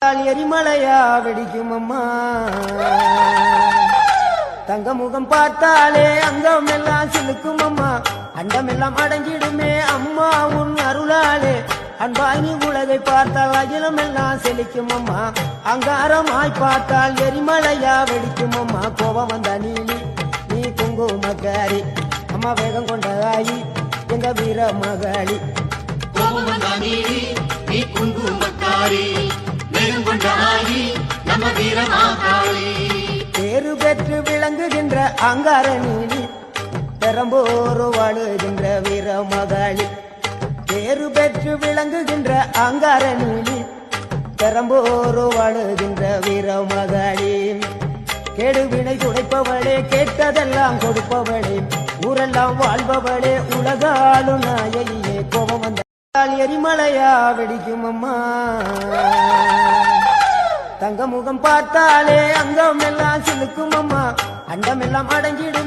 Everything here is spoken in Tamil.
எரிமலையா வெடிக்கும் அம்மா தங்க முகம் பார்த்தாலே அங்கம் எல்லாம் சிலுக்கும் அம்மா அண்டம் எல்லாம் அடங்கிடுமே அம்மா உன் அருளாலே அன்பாகி உலகை பார்த்தால் அகிலம் எல்லாம் செழிக்கும் அம்மா அங்காரமாய் பார்த்தால் எரிமலையா வெடிக்கும் அம்மா கோபம் வந்த நீலி நீ குங்குமக்காரி அம்மா வேகம் கொண்ட ஆயி எங்க வீர மகாளி கோபம் வந்த நீலி நீ குங்குமக்காரி வேகம் கொண்ட ஆயி நம்ம வீர மகாளி பேரு பெற்று விளங்குகின்ற அங்கார நீலி பெரம்போரு வாழுகின்ற வீர மகாளி பேரு பெற்று விளங்குகின்ற அங்கார நீலி பெரம்போரு வாழுகின்ற வீர மகாளி கேடுவினை துடைப்பவளே கேட்டதெல்லாம் கொடுப்பவளே ஊரெல்லாம் வாழ்பவளே உலகாலும் நாயகியே கோபம் வந்த எரிமலையா வெடிக்கும் அம்மா தங்க முகம் பார்த்தாலே அங்கம் எல்லாம் சிலுக்கும் அம்மா அண்டம் எல்லாம் அடங்கிடுமே